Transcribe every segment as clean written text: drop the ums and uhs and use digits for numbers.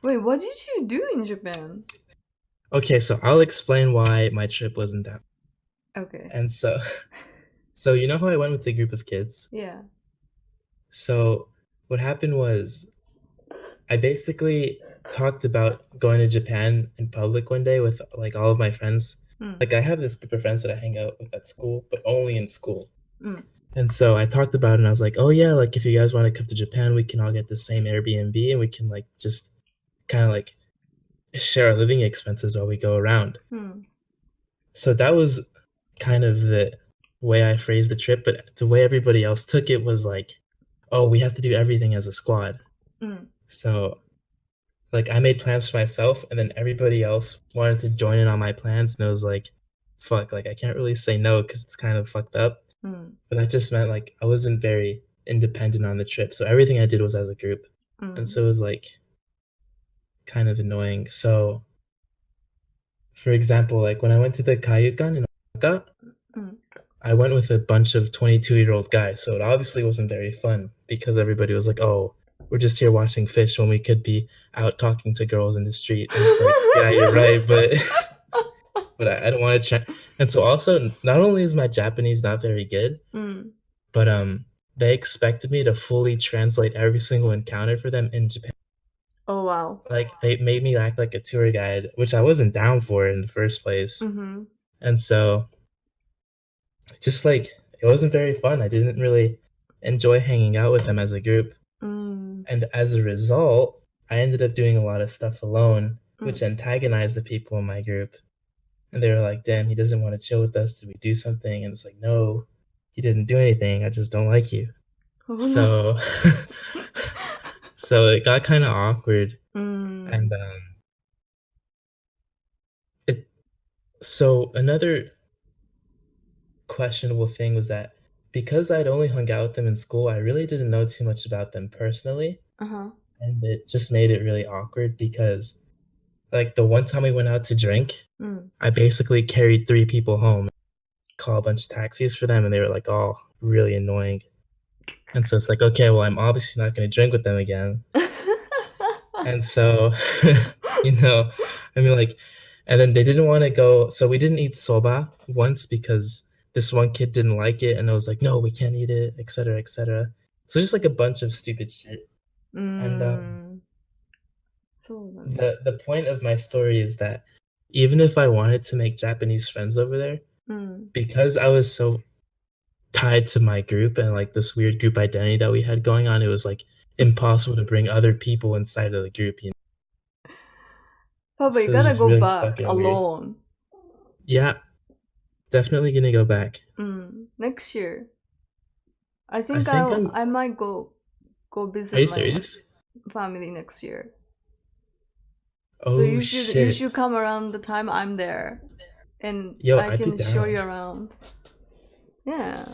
Wait, what did you do in Japan? Okay, so I'll explain why my trip wasn't that. Okay. And so, so you know how I went with the group of kids? Yeah. So what happened was I basically talked about going to Japan in public one day with like all of my friends. Mm. Like I have this group of friends that I hang out with at school, but only in school. Mm. And so I talked about it and I was like, "Oh yeah, like if you guys want to come to Japan, we can all get the same Airbnb and we can like just kind of like share our living expenses while we go around." Mm. So that was kind of the way I phrased the trip, but the way everybody else took it was like, "Oh, we have to do everything as a squad." Mm. So like I made plans for myself and then everybody else wanted to join in on my plans and it was like, fuck, like I can't really say no because it's kind of fucked up. Mm. But that just meant like I wasn't very independent on the trip. So everything I did was as a group. And Mm. so it was like kind of annoying. So for example, like when I went to the Kaiyukan in Osaka, Mm. I went with a bunch of 22-year-old guys. So it obviously wasn't very fun because everybody was like, "Oh, we're just here watching fish when we could be out talking to girls in the street." And it's like, yeah, you're right, but but I don't want to try. And so also, not only is my Japanese not very good, Mm. but they expected me to fully translate every single encounter for them in Japan. Oh wow. Like they made me act like a tour guide, which I wasn't down for in the first place. Mm-hmm. And so just like it wasn't very fun. I didn't really enjoy hanging out with them as a group. Mm. And as a result, I ended up doing a lot of stuff alone, Mm. which antagonized the people in my group. And they were like, "Damn, he doesn't want to chill with us. Did we do something?" And it's like, "No, he didn't do anything. I just don't like you." Oh no. So so it got kind of awkward. And Mm. it so another questionable thing was that because I'd only hung out with them in school, I really didn't know too much about them personally. Uh-huh. And it just made it really awkward because like the one time we went out to drink, Mm. I basically carried 3 people home, call a bunch of taxis for them, and they were like all really annoying. And so it's like, okay, well, I'm obviously not gonna drink with them again. And so, you know, I mean, like, and then they didn't want to go. So we didn't eat soba once because this one kid didn't like it, and I was like, no, we can't eat it, etc., etc. So just like a bunch of stupid shit. And Mm. そうだね。the point of my story is that even if I wanted to make Japanese friends over there, うん。because I was so tied to my group and like this weird group identity that we had going on, it was like impossible to bring other people inside of the group, you know? Probably So you it was gotta just go really back fucking weird. alone. Yeah, definitely gonna go back. Next year. I I think think I'll I'm. I might go Are visit you my serious? family next year. So Oh you shit. should come around the time I'm there, and Yo, I I'd be can show down. you around. Yeah.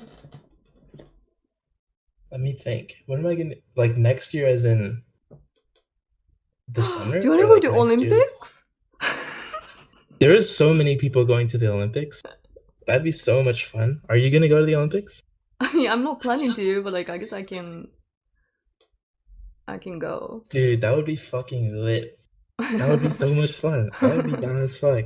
Let me think. What am I gonna like next year as in the Do summer you wanna or go like to next year's Olympics? there is so many people going to the Olympics. That'd be so much fun. Are you gonna go to the Olympics? I mean, I'm not planning to, but like I guess I can go. Dude, that would be fucking lit. That would be so much fun. I would be down as fuck.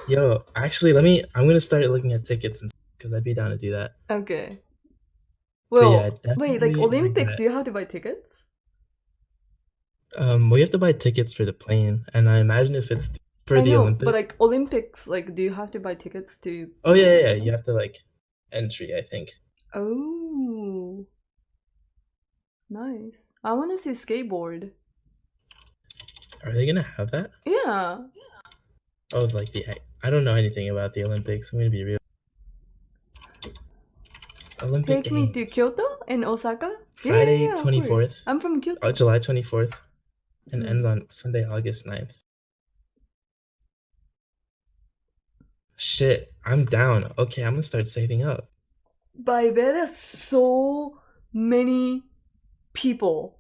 Yo, actually, I'm gonna start looking at tickets and because I'd be down to do that. Okay. But yeah, Well, wait, like definitely Olympics, regret. do you have to buy tickets? We have to buy tickets for the plane, and I imagine if it's for I the know, but Olympic. like Olympics, like do you have to buy tickets to Oh yeah, yeah, visit yeah. You them? have to like entry, I think. Oh, nice. I want to see skateboard. Are they gonna have that? Yeah. Oh, like I don't know anything about the Olympics. I'm gonna be real. Olympic Take me to Games, Kyoto and Osaka? Yeah, yeah, Friday yeah, of course. 24th, I'm from Kyoto. July 24th, and ends Mm. on Sunday, August 9th. Shit, I'm down. Okay, I'm gonna start saving up. By there's so many people.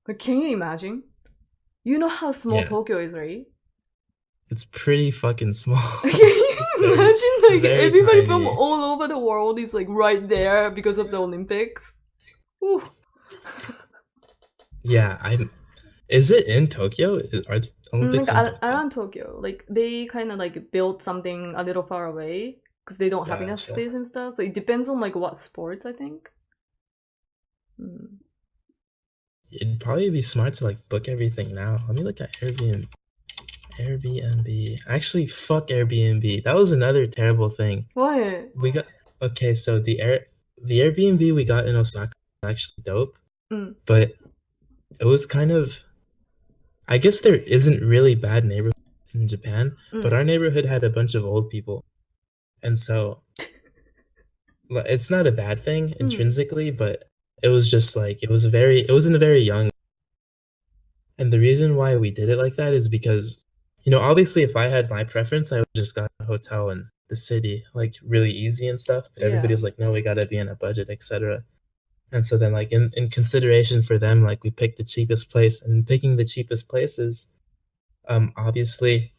Like, can you imagine? You know how small Yeah, Tokyo is, right? it's pretty fucking small. Can you It's imagine like very everybody from tiny. all over the world is like right there because of the Olympics? Ooh. Yeah, I'm. Is it in Tokyo? Are the Olympics in Tokyo? around Tokyo, like they kind of like built something a little far away because they don't have enough Gotcha. space and stuff. So it depends on like what sports, I think. Mm. It'd probably be smart to like book everything now. Let me look at Airbnb. Airbnb. Actually, fuck Airbnb. That was another terrible thing. What? We got okay. So the Airbnb we got in Osaka was actually dope, Mm. but it was kind of. I guess there isn't really bad neighborhood in Japan, but Mm. our neighborhood had a bunch of old people, and so it's not a bad thing intrinsically, but it was just like it wasn't a very young. And the reason why we did it like that is because, obviously if I had my preference, I would just got a hotel in the city, like really easy and stuff. But everybody Yeah. was like, no, we gotta be on a budget, etc. And so then like in consideration for them, like we picked the cheapest place, and picking the cheapest places, obviously,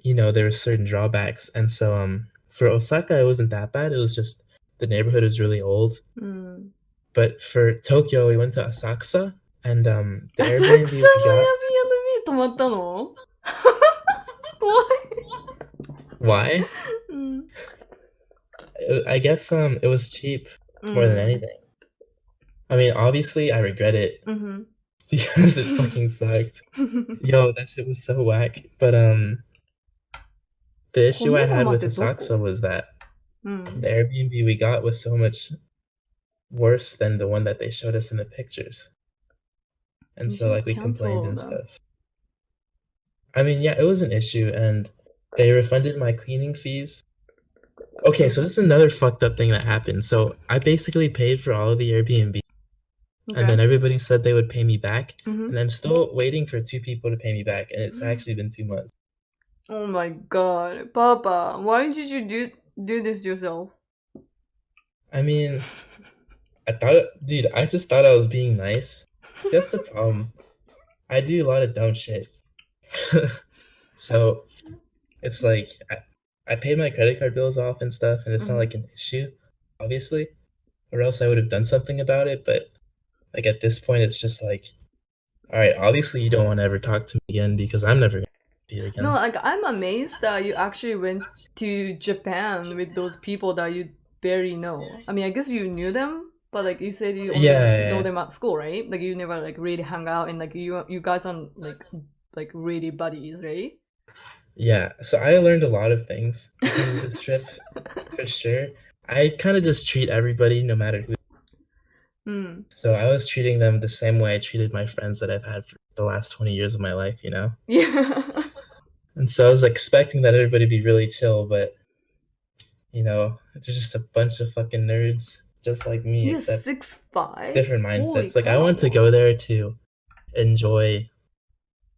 there were certain drawbacks. And so for Osaka it wasn't that bad. It was just the neighborhood was really old. Mm. But for Tokyo, we went to Asakusa, and the 浅草 Airbnb の we got. Airbnb 泊まったの？ Why? うん。 I guess it was cheap more than anything. I mean, obviously I regret it Mhm. because it fucking sucked. Yo, that shit was so whack. But the issue I had with Asakusa was that the Airbnb we got was so much worse than the one that they showed us in the pictures. And You so should like we complained and cancel them. stuff. I mean, yeah, it was an issue, and they refunded my cleaning fees. Okay, so this is another fucked up thing that happened. So I basically paid for all of the Airbnb, and then everybody said they would pay me back, and I'm still waiting for 2 people to pay me back, and it's actually been 2 months. Oh my god, Papa, why did you do this yourself? I mean, dude, I just thought I was being nice. See, that's the problem. I do a lot of dumb shit. So it's like I paid my credit card bills off and stuff, and it's not like an issue, obviously, or else I would have done something about it. But like at this point, it's just like, all right, obviously you don't want to ever talk to me again because I'm never gonna see you again. No, like I'm amazed that you actually went to Japan with those people that you barely know. I mean, I guess you knew them, but like you said, you only know them at school, right? Like you never like really hung out, and like you guys aren't like really buddies, right? Yeah, so I learned a lot of things because of this trip, for sure. I kind of just treat everybody no matter who. So I was treating them the same way I treated my friends that I've had for the last 20 years of my life, Yeah. And so I was expecting that everybody be really chill, but they're just a bunch of fucking nerds just like me, You're except 6'5"? different mindsets. Like I wanted to go there to enjoy,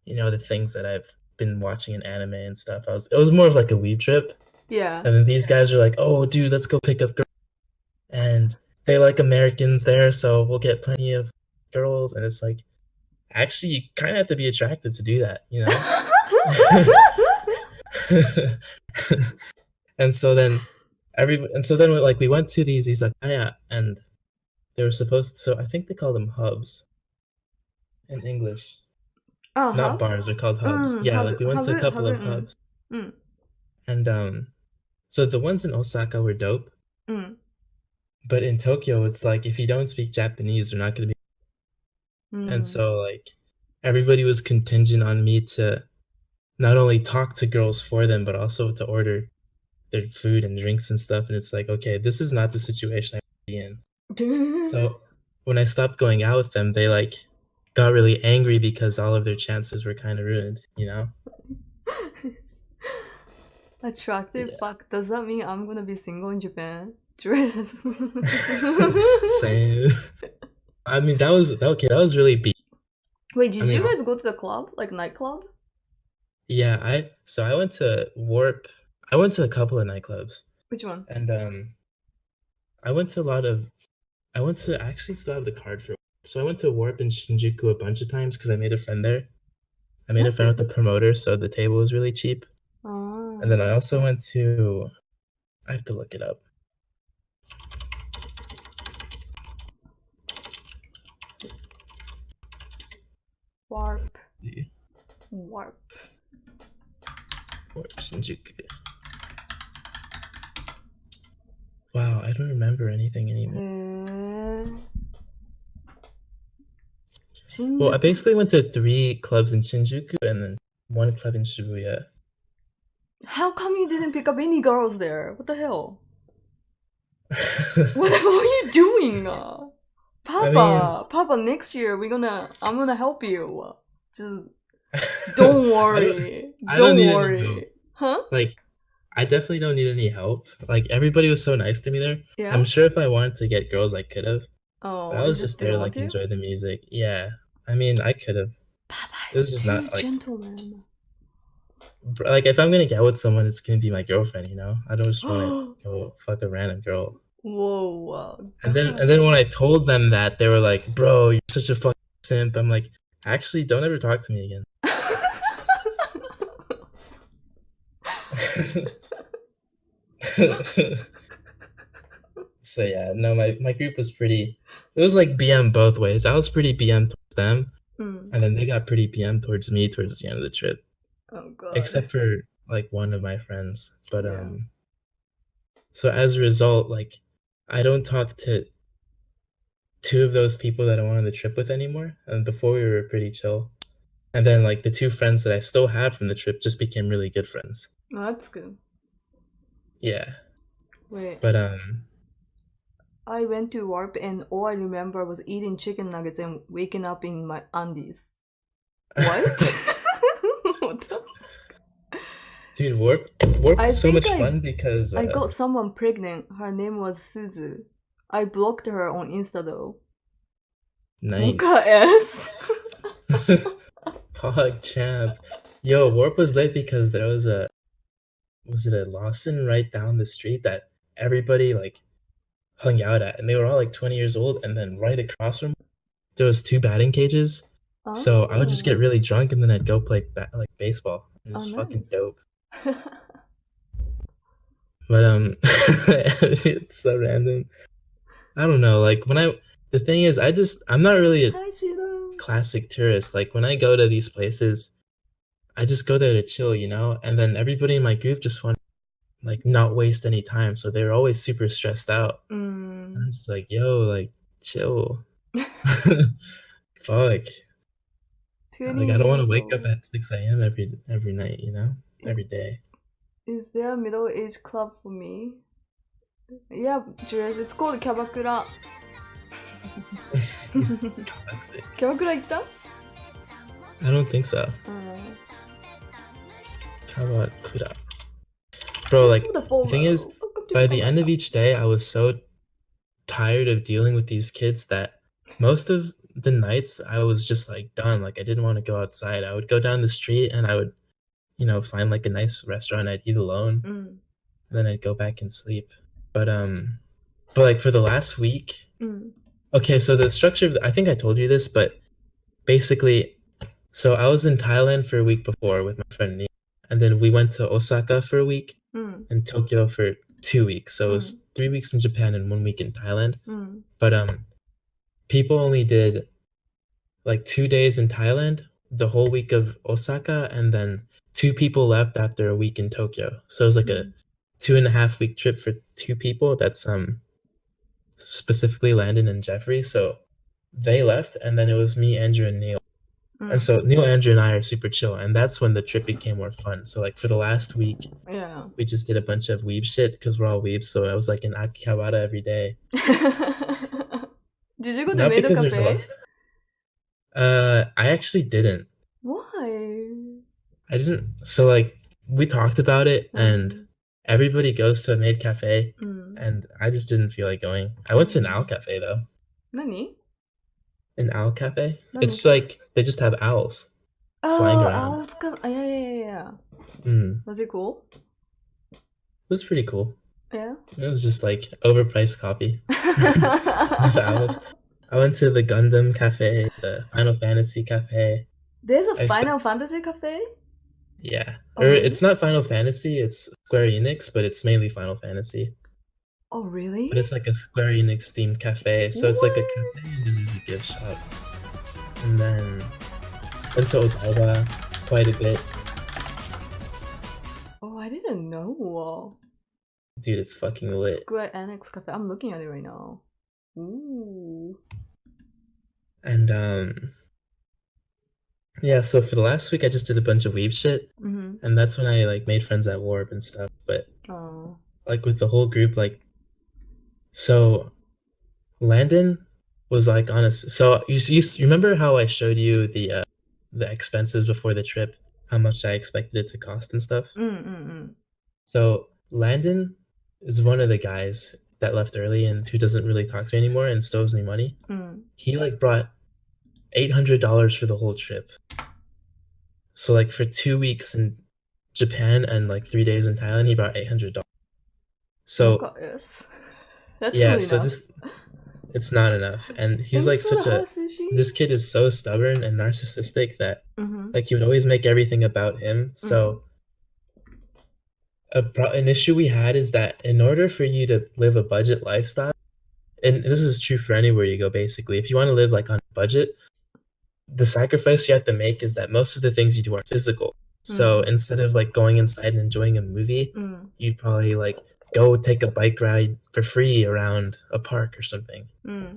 the things that I've been watching in anime and stuff. It was more of like a weeb trip. Yeah. And then these guys are like, "Oh, dude, let's go pick up girls." And they like Americans there, so we'll get plenty of girls. And it's like, actually, you kind of have to be attractive to do that, And so then like we went to these izakaya, and they were supposed to, so I think they call them hubs in English. Not bars, they're called hubs. Yeah, like we went to a couple of hubs. And so the ones in Osaka were dope. But in Tokyo, it's like if you don't speak Japanese, they're not gonna be. And so like everybody was contingent on me to not only talk to girls for them, but also to order their food and drinks and stuff. And it's like, okay, this is not the situation I want to be in. So when I stopped going out with them, they like got really angry because all of their chances were kind of ruined, Attractive? Yeah. Fuck, does that mean I'm gonna be single in Japan? Dress. Same. I mean, that was really big. Wait, did you guys go to the club? Like nightclub? Yeah, I went to Warp. I went to a couple of nightclubs. Which one? And I actually still have the card for. So I went to Warp in Shinjuku a bunch of times because I made a friend there. I made a friend with the promoter, so the table was really cheap. Oh. And then I also went to. I have to look it up. Warp. Warp. Warp Shinjuku. Wow, I don't remember anything anymore. Well, I basically went to 3 clubs in Shinjuku and then 1 club in Shibuya. How come you didn't pick up any girls there? What the hell? What are you doing? Papa, Papa, next year I'm gonna help you. Just don't worry. Don't worry. Huh? Like, I definitely don't need any help. Like, everybody was so nice to me there. Yeah. I'm sure if I wanted to get girls, I could have. Oh, but I was just there to like enjoy the music. Yeah, I mean, I could have. Papa It was is just too not like gentleman. like if I'm gonna get with someone, it's gonna be my girlfriend. You know, I don't just want to go fuck a random girl. Whoa. And then when I told them that, they were like, "Bro, you're such a fucking simp." I'm like, actually, don't ever talk to me again. So yeah, no, my group was pretty. It was like BM both ways. I was pretty BM towards them, and then they got pretty BM towards me towards the end of the trip. Oh god. Except for like one of my friends, but so as a result, like I don't talk to 2 of those people that I went on the trip with anymore. And before we were pretty chill, and then like the 2 friends that I still had from the trip just became really good friends. Oh, that's good. Yeah. Wait. But I went to Warp and all I remember was eating chicken nuggets and waking up in my undies. What? What the? Dude, Warp was so much fun because I got someone pregnant. Her name was Suzu. I blocked her on Insta though. Nice. Pog champ. Yo, Warp was lit because there was a Lawson right down the street that everybody like hung out at, and they were all like 20 years old, and then right across from there was 2 batting cages. So I would just get really drunk and then I'd go play like baseball. It was fucking dope. But it's so random. I don't know, like the thing is I'm not really a classic tourist. Like when I go to these places, I just go there to chill, you know? And then everybody in my group just want like not waste any time, so they're always super stressed out. I'm just like, yo, like chill. Fuck. Like I don't want to wake up at 6 a.m. every night, you know? Every day. Is there a middle-aged club for me? Yeah, Julius, it's called Kyabakura. Kyabakura 行った? I don't think so. Kyabakura. Bro, like, the thing is, by the end of each day, I was so tired of dealing with these kids that most of the nights I was just like done. Like I didn't want to go outside. I would go down the street and I would, you know, find like a nice restaurant. I'd eat alone, and then I'd go back and sleep. But like for the last week, okay. So the structure of I think I told you this, but basically, so I was in Thailand for a week before with my friend Neil, and then we went to Osaka for a week and Tokyo for 2 weeks. So it was 3 weeks in Japan and 1 week in Thailand. But people only did like 2 days in Thailand, the whole week of Osaka, and then 2 people left after a week in Tokyo. So it was like a 2.5 week trip for 2 people. That's specifically Landon and Jeffrey. So they left, and then it was me, Andrew, and Neil. And so Neil, Andrew, and I are super chill, and that's when the trip became more fun. So like for the last week, we just did a bunch of weeb shit because we're all weebs. So I was like in Akihabara every day. Did you go to Maid Cafe? I actually didn't. Why? I didn't. So like we talked about it, and everybody goes to Maid Cafe, and I just didn't feel like going. I went to an owl cafe though. Nani? An owl cafe? It's like they just have owls flying around. Yeah. Was it cool? It was pretty cool. Yeah. It was just like overpriced coffee with owls. I went to the Gundam Cafe, the Final Fantasy Cafe. There's a Final Fantasy Cafe? Yeah. Or it's not Final Fantasy, it's Square Enix, but it's mainly Final Fantasy. Oh, really? But it's like a Square Enix themed cafe. So it's like a cafe and then there's a gift shop. And then Went to Odaiba quite a bit. Oh, I didn't know. Dude, it's fucking lit. Square Enix Cafe. I'm looking at it right now. Ooh. And yeah, so for the last week I just did a bunch of weeb shit. And that's when I like made friends at Warp and stuff. But like with the whole group, like, so Landon was like honest. So you remember how I showed you the expenses before the trip, how much I expected it to cost and stuff? So Landon is one of the guys that left early and who doesn't really talk to me anymore and still owes me money. He like brought $800 for the whole trip. So like for 2 weeks in Japan and like 3 days in Thailand, he brought $800. So that's yeah, really so enough. it's not enough. And he's like this kid is so stubborn and narcissistic that like he would always make everything about him. So an issue we had is that in order for you to live a budget lifestyle, and this is true for anywhere you go basically, if you want to live like on a budget, the sacrifice you have to make is that most of the things you do are physical. So instead of like going inside and enjoying a movie, you'd probably like go take a bike ride for free around a park or something.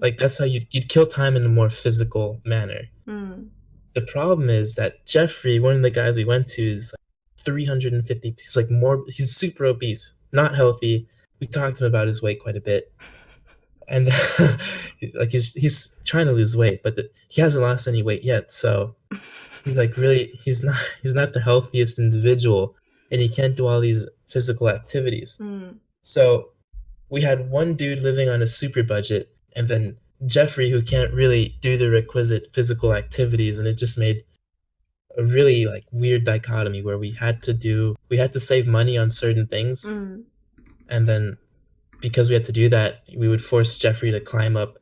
Like that's how you'd kill time in a more physical manner. The problem is that Jeffrey, one of the guys we went to, is like 350. He's like he's super obese, not healthy. We talked to him about his weight quite a bit. And like he's trying to lose weight, but he hasn't lost any weight yet. So he's like he's not the healthiest individual, and he can't do all these physical activities. So we had one dude living on a super budget, and then Jeffrey who can't really do the requisite physical activities, and it just made a really like weird dichotomy where we had to save money on certain things, and then because we had to do that, we would force Jeffrey to climb up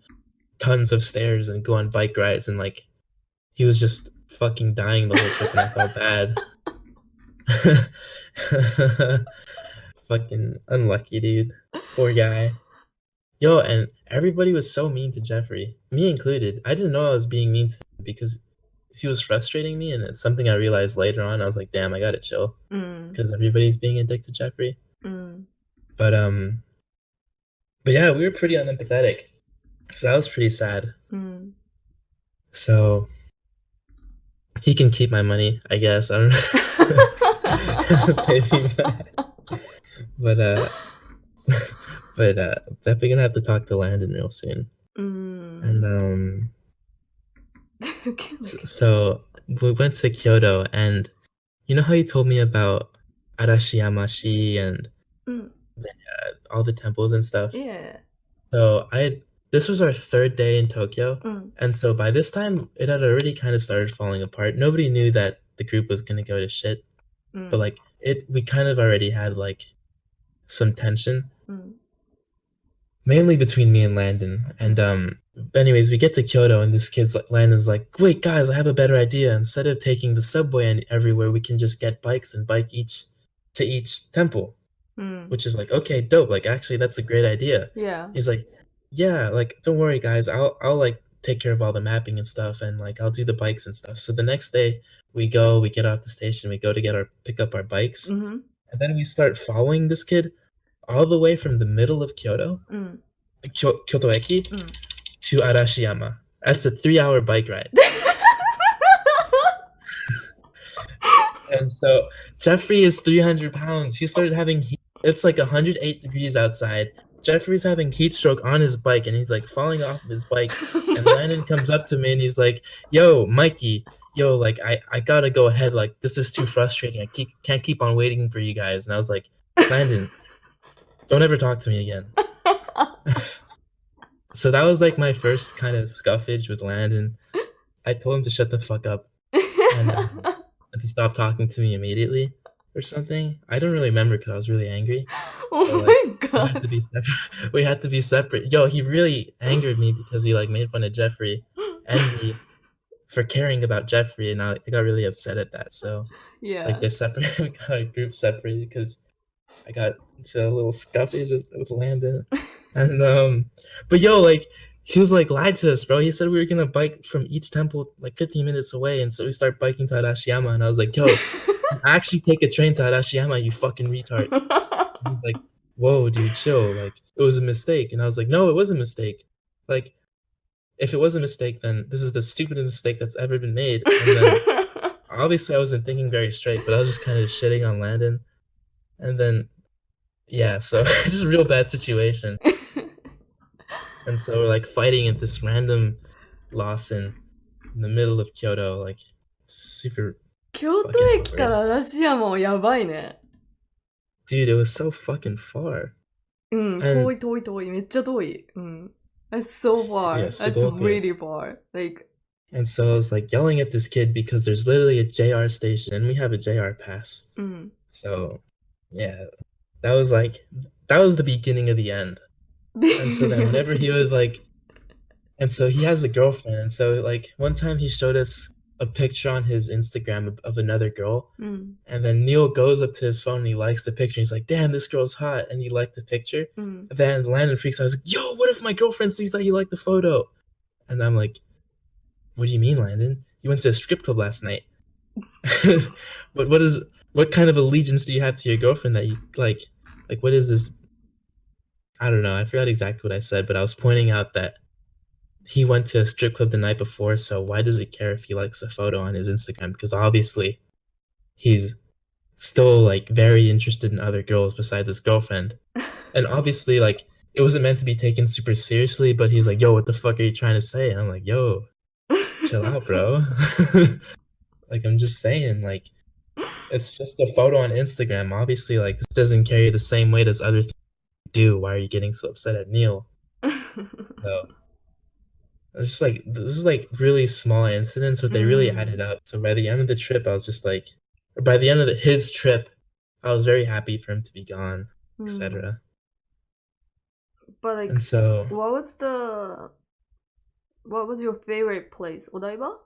tons of stairs and go on bike rides, and like he was just fucking dying the whole trip, and I felt bad. Fucking unlucky, dude. Poor guy. Yo, and everybody was so mean to Jeffrey, me included. I didn't know I was being mean to him because he was frustrating me, and it's something I realized later on. I was like, damn, I gotta chill because everybody's being a dick to Jeffrey. But yeah, we were pretty unempathetic, so that was pretty sad. So he can keep my money, I guess. I don't know. He hasn't paid me back. But definitely gonna have to talk to Landon real soon. And so we went to Kyoto, and you know how you told me about Arashiyama-shi and all the temples and stuff? Yeah. So this was our 3rd day in Tokyo, and so by this time it had already kind of started falling apart. Nobody knew that the group was gonna go to shit, but like we kind of already had like some tension, mainly between me and Landon. And anyways, we get to Kyoto, and this kid's like, Landon's like, wait guys, I have a better idea. Instead of taking the subway and everywhere, we can just get bikes and bike to each temple. Which is like, okay, dope, like actually that's a great idea. Yeah. He's like, yeah, like don't worry guys, I'll like take care of all the mapping and stuff, and like I'll do the bikes and stuff. So the next day we get off the station, we go to pick up our bikes, and then we start following this kid all the way from the middle of Kyoto, Kyoto Eki, to Arashiyama. That's a 3-hour bike ride. And so Jeffrey is 300 pounds. He started having it's like 108 degrees outside. Jeffrey's having heat stroke on his bike, and he's like falling off of his bike. And Landon comes up to me and he's like, yo, Mikey, like I gotta go ahead. Like this is too frustrating. I can't keep on waiting for you guys. And I was like, Landon, don't ever talk to me again. So that was like my first kind of scuffage with Landon. I told him to shut the fuck up and to stop talking to me immediately or something. I don't really remember because I was really angry. Oh my god. We had to be separate. Yo, he really angered me because he like made fun of Jeffrey and me for caring about Jeffrey, and I got really upset at that. So yeah, like they separated, we got our group separated because I got into a little scuffage with Landon. And but yo, like he was like lied to us, bro. He said we were gonna bike from each temple like 15 minutes away, and so we start biking to Arashiyama, and I was like, yo, actually take a train to Arashiyama, you fucking retard. He's like, whoa, dude, chill. Like, it was a mistake. And I was like, no, it was a mistake. Like, if it was a mistake, then this is the stupidest mistake that's ever been made. And then obviously I wasn't thinking very straight, but I was just kind of shitting on Landon. And then yeah, so it's just a real bad situation. And so we're like fighting at this random Lawson in the middle of Kyoto, like super 京都 fucking 駅から awkward. 嵐山はやばいね。 Dude, it was so fucking far. うん、 And 遠い遠い遠い。めっちゃ遠い。うん。That's so far. yeah, That's Sugoku. really far. Like, And so I was like yelling at this kid because there's literally a JR station and we have a JR pass. うん。 So yeah, that was the beginning of the end. And so then whenever he was like, and so he has a girlfriend, and so like one time he showed us a picture on his Instagram of another girl, うん。 and then Neil goes up to his phone and he likes the picture. He's like, "Damn, this girl's hot," and he liked the picture. うん。 Then Landon freaks out. He's like, "Yo, what if my girlfriend sees that you like the photo?" And I'm like, "What do you mean, Landon? You went to a strip club last night. What kind of allegiance do you have to your girlfriend that you like what is this?" I don't know. I forgot exactly what I said, but I was pointing out that he went to a strip club the night before, so why does he care if he likes a photo on his Instagram? Because obviously he's still like very interested in other girls besides his girlfriend. And obviously like it wasn't meant to be taken super seriously, but he's like, "Yo, what the fuck are you trying to say?" And I'm like, "Yo, chill out, bro." Like, I'm just saying, like, it's just a photo on Instagram. Obviously, like, this doesn't carry the same weight as other things do. Why are you getting so upset at Neil? So it's just like this is like really small incidents, but they really added up. So by the end of the trip, I was just like, or by the end of his trip, I was very happy for him to be gone, etc. But like, And so what was your favorite place? Odaiba?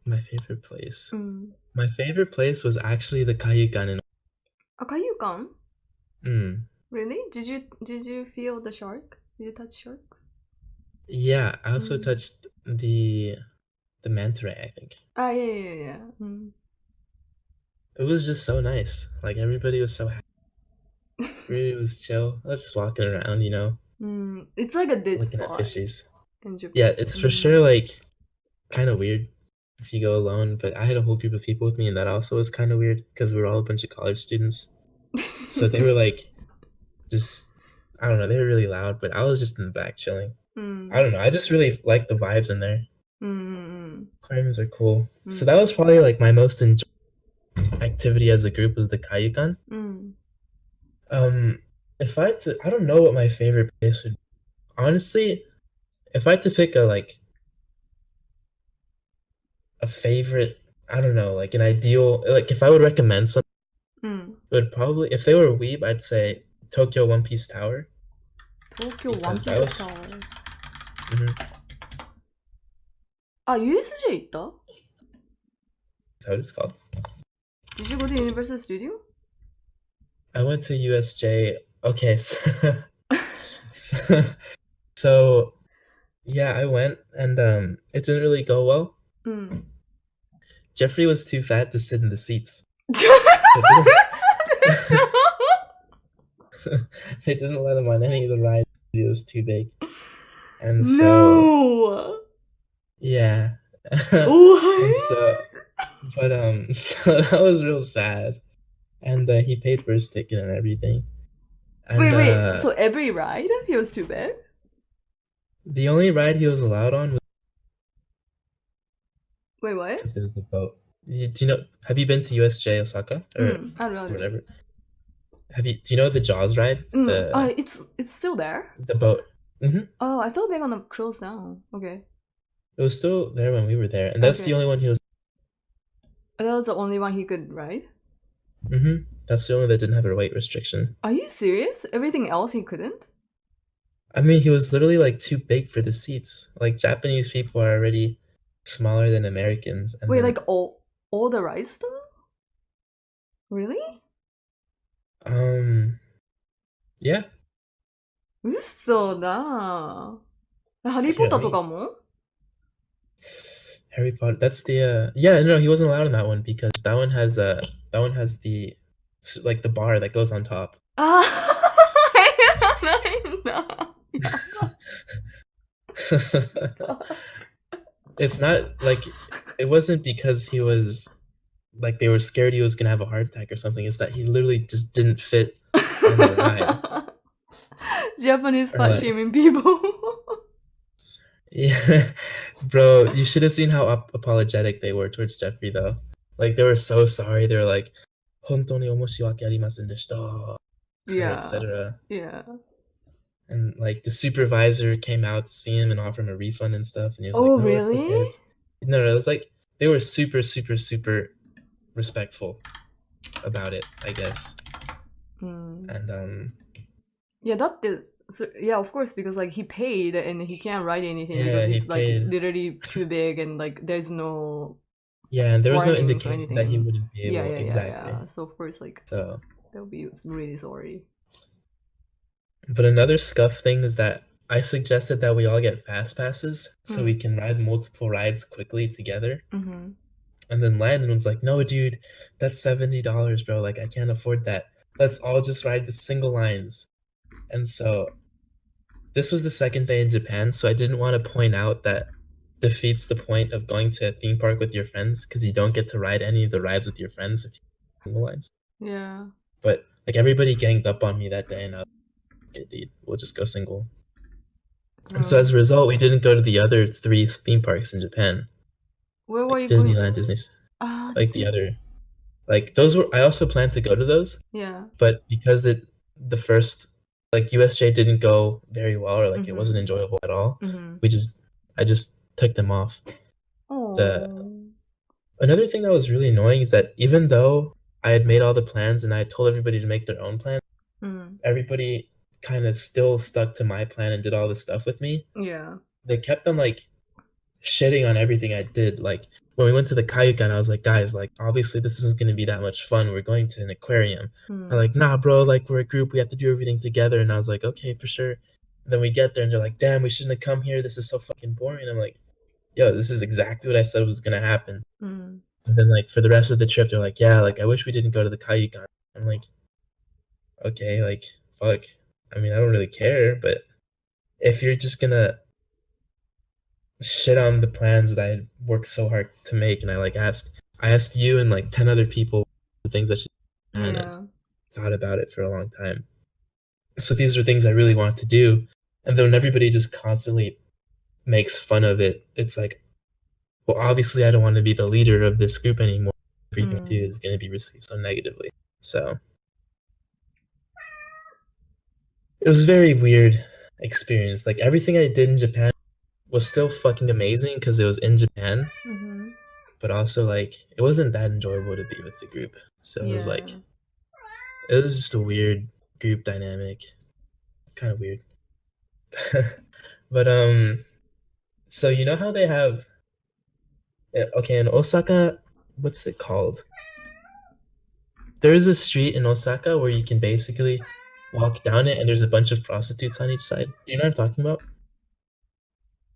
my favorite place. うん。 My favorite place was actually the Kaiyukan in あ、海遊館? Really? Did you feel the shark? Did you touch sharks? Yeah, I also touched the manta ray, I think. Ah, yeah. It was just so nice. Like, everybody was so happy. Really was chill. I was just walking around, you know, It's like a dead looking at spot fishies. in Japan. Yeah, it's for sure like kind of weird if you go alone, but I had a whole group of people with me, and that also was kind of weird because we were all a bunch of college students. So they were like, just, I don't know, they were really loud, but I was just in the back chilling. I don't know, I just really like the vibes in there. Aquariums are cool. So that was probably like my most enjoyable activity as a group was the Kaiyukan. If I had to, I don't know what my favorite place would be. Honestly, if I had to pick a favorite, I don't know, like an ideal, like if I would recommend something, it would probably, if they were a weeb, I'd say Tokyo One Piece Tower. Tokyo One Because that Piece was- Tower. Mhm. USJ 行った? Is that what it's called? Did you go to Universal Studio? I went to USJ. Okay, so yeah, I went, and it didn't really go well. Jeffrey was too fat to sit in the seats. They didn't let him on any of the rides. He was too big. And so No! yeah. What? And so so that was real sad. And he paid for his ticket and everything. And, Wait, so every ride he was too big? the only ride he was allowed on was Wait, what? because there was a boat. Do you know? Have you been to USJ Osaka or I don't know. whatever? Do you know the Jaws ride? It's still there? The boat. Oh, I thought they were gonna close down. Okay. It was still there when we were there, and that's the only one he was. That was the only one he could ride? That's the only that didn't have a weight restriction. Are you serious? Everything else he couldn't? I mean, he was literally like too big for the seats. Like Japanese people are already smaller than Americans. And Wait, then, like all the rides though? Really? yeah. 嘘だ。ハリーポッ Here, タ let ーと me. かも Harry Potter. That's the. Yeah, no, he wasn't allowed in that one because that one has the like the bar that goes on top. ああ、ないんだ。やば。It's not like it wasn't because he was like they were scared he was gonna have a heart attack or something. It's that he literally just didn't fit on the ride. Japanese Or fat like, shaming people. yeah, bro, you should have seen how apologetic they were towards Jeffrey though. Like they were so sorry. They were like, "Hontoni omoshiwake arimasen deshita," etc., Yeah. etc. Yeah. And like the supervisor came out to see him and offer him a refund and stuff, and he was like, Oh, "No, it's okay." really? No, it was like they were super, super, super respectful about it, I guess. うん。 And Yeah, だって、yeah, of course, because like he paid and he can't write anything yeah, because he it's like paid. literally too big and like there's no Yeah, and there was no warnings or indication that he anything. wouldn't be Yeah, able. yeah, yeah, Exactly. yeah. So of course, like So, they'll be really sorry. but another scuff thing is that I suggested that we all get fast passes so we can ride multiple rides quickly together. Mm-hmm. And then Landon was like, "No, dude, that's $70, bro. Like, I can't afford that. Let's all just ride the single lines." And so this was the second day in Japan, so I didn't want to point out that defeats the point of going to a theme park with your friends because you don't get to ride any of the rides with your friends if you single lines. Yeah. But like everybody ganged up on me that day, and I was like, "Okay, dude, we'll just go single." And so as a result, we didn't go to the other 3 theme parks in Japan. Where were Like you going? Disneyland, Disney, Ah, like the other, like those were. I also planned to go to those, yeah. but because the first like USJ didn't go very well or like it wasn't enjoyable at all, Mm-hmm. I just took them off. The Oh. Another thing that was really annoying is that even though I had made all the plans and I had told everybody to make their own plan, everybody kind of still stuck to my plan and did all this stuff with me. Yeah. They kept on like shitting on everything I did. Like when we went to the Kaiyukan, I was like, guys, like obviously this isn't gonna be that much fun. We're going to an aquarium. They're like, nah, bro, like we're a group, we have to do everything together. And I was like, okay, for sure. And then we get there and they're like, damn, we shouldn't have come here. This is so fucking boring. I'm like, yo, this is exactly what I said was gonna happen. And then like for the rest of the trip, they're like, yeah, like I wish we didn't go to the Kaiyukan. I'm like, okay, like fuck. I mean, I don't really care, but if you're just gonna shit on the plans that I had worked so hard to make, and I asked you and like 10 other people the things I should do, and thought about it for a long time. So these are things I really want to do, and then when everybody just constantly makes fun of it, it's like, well, obviously I don't want to be the leader of this group anymore. Everything I do is going to be received so negatively. So it was a very weird experience. Like everything I did in Japan was still fucking amazing because it was in Japan, but also like it wasn't that enjoyable to be with the group. So it was like it was just a weird group dynamic, kind of weird. But so you know how they have okay in Osaka, what's it called? There is a street in Osaka where you can basically walk down it and there's a bunch of prostitutes on each side. Do you know what I'm talking about?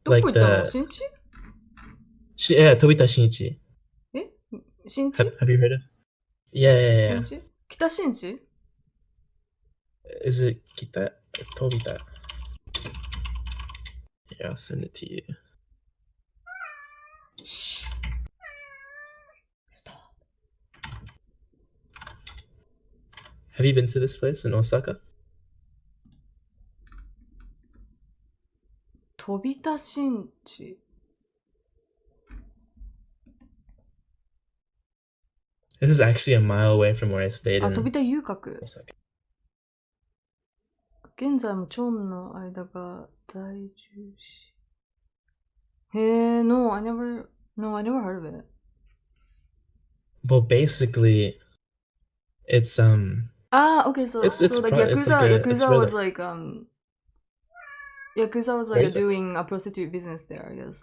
どこ Like 行ったの the 新地 yeah, Tobita Shinichi. え新地 Have you heard of? Yeah, yeah, yeah. 新地北新地 Is it Kita? Tobita. Yeah, I'll send it to you. Shh. Stop. Have you been to this place in Osaka? 飛び田新地 This is actually a mile away from where I stayed あ、 in 飛び田遊郭 Osaka. 現在もチョンの間が在住しへえ、no, I never heard of it. Well, basically, it's okay, so it's like it's like Yakuza was like, like Yakuza was like Where's it? doing a prostitute business there, I guess.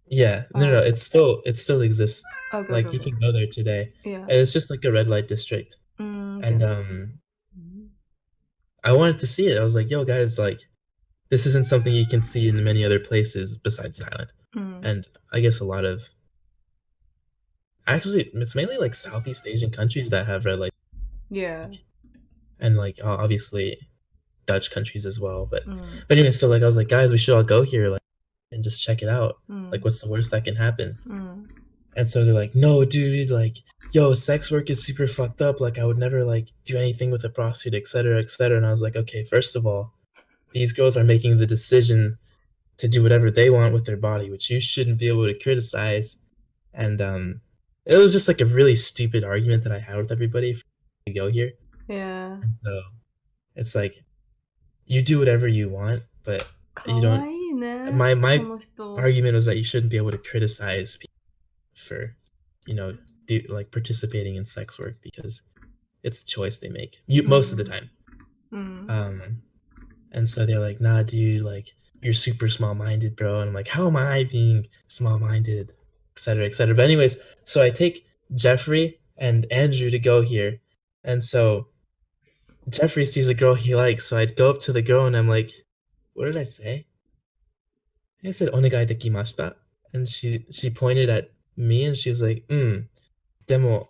yeah, no, it still exists. Okay, Like okay, you okay. can go there today. Yeah. And it's just like a red light district. Okay. And I wanted to see it. I was like, yo, guys, like, this isn't something you can see in many other places besides Thailand. And I guess a lot of, actually, it's mainly like Southeast Asian countries that have red light. Yeah. And like, obviously, Dutch countries as well. But anyway, so like, I was like, guys, we should all go here, like, and just check it out. Like, what's the worst that can happen? And so they're like, no, dude, like, yo, sex work is super fucked up. Like, I would never like do anything with a prostitute, etc., etc. And I was like, okay, first of all, these girls are making the decision to do whatever they want with their body, which you shouldn't be able to criticize. And it was just like a really stupid argument that I had with everybody to go here. Yeah. And so it's like, you do whatever you want, but you don't. My argument was that you shouldn't be able to criticize people for, like participating in sex work because it's a choice they make. Most of the time. And so they're like, nah, dude, like, you're super small-minded, bro. And I'm like, how am I being small-minded, etc., etc. But anyways, so I take Jeffrey and Andrew to go here. And so Jeffrey sees a girl he likes, so I'd go up to the girl and I'm like, what did I say? I said, onegai dekimashita. And she pointed at me and she was like, demo.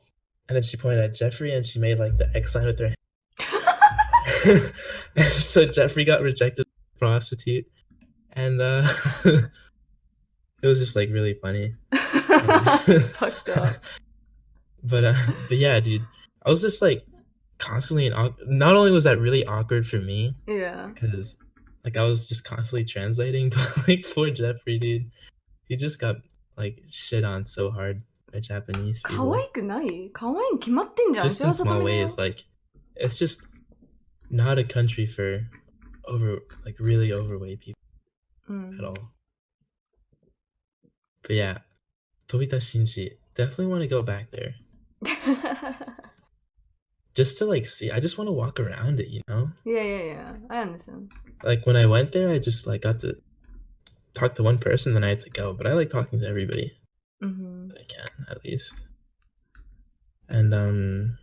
And then she pointed at Jeffrey and she made like the X sign with her hand. So Jeffrey got rejected as a prostitute. And it was just like really funny. Fucked up. But yeah, dude, I was just like constantly not only was that really awkward for me, because like I was just constantly translating, but like poor Jeffrey, dude, he just got like shit on so hard by Japanese people. Just in small ways, like it's just not a country for really overweight people at all. But yeah, Tobita Shinji, definitely want to go back there. Just to like see, I just want to walk around it, Yeah. I understand. Like when I went there, I just like got to talk to one person, then I had to go. But I like talking to everybody. I can, at least. And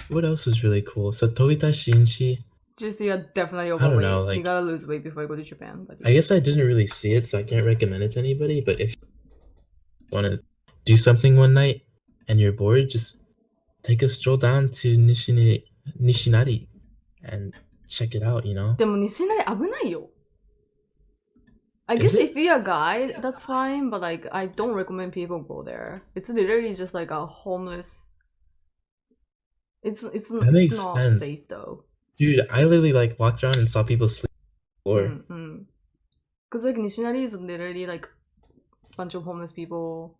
what else was really cool? So Tobita Shinji. Just you're definitely overweight. I don't know, like, you gotta lose weight before you go to Japan. But I guess I didn't really see it, so I can't recommend it to anybody. But if you want to do something one night and you're bored, just take a stroll down to Nishinari and check it out, でも西成危ないよ。I guess if you're a guy, that's fine, but like I don't recommend people go there. It's literally just like a homeless. It's not safe though. Dude, I literally like walked around and saw people sleep on the floor. Cause like Nishinari is literally like a bunch of homeless people.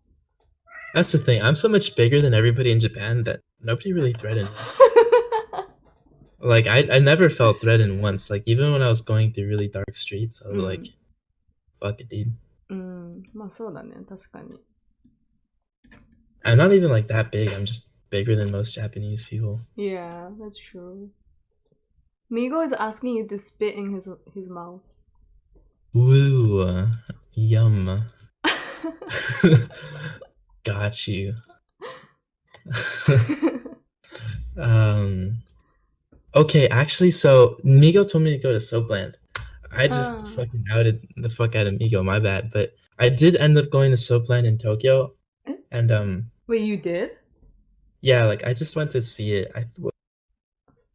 That's the thing. I'm so much bigger than everybody in Japan that nobody really threatened me. Like I never felt threatened once. Like even when I was going through really dark streets, I was like, fuck it, dude. まあそうだね、確かに。I'm not even like that big. I'm just bigger than most Japanese people. Yeah, that's true. Migo is asking you to spit in his mouth. Ooh, yum. Got you. Okay, actually, so Migo told me to go to Soapland. I just fucking outed the fuck out of Migo, my bad. But I did end up going to Soapland in Tokyo. And Wait, you did? Yeah, like I just went to see it.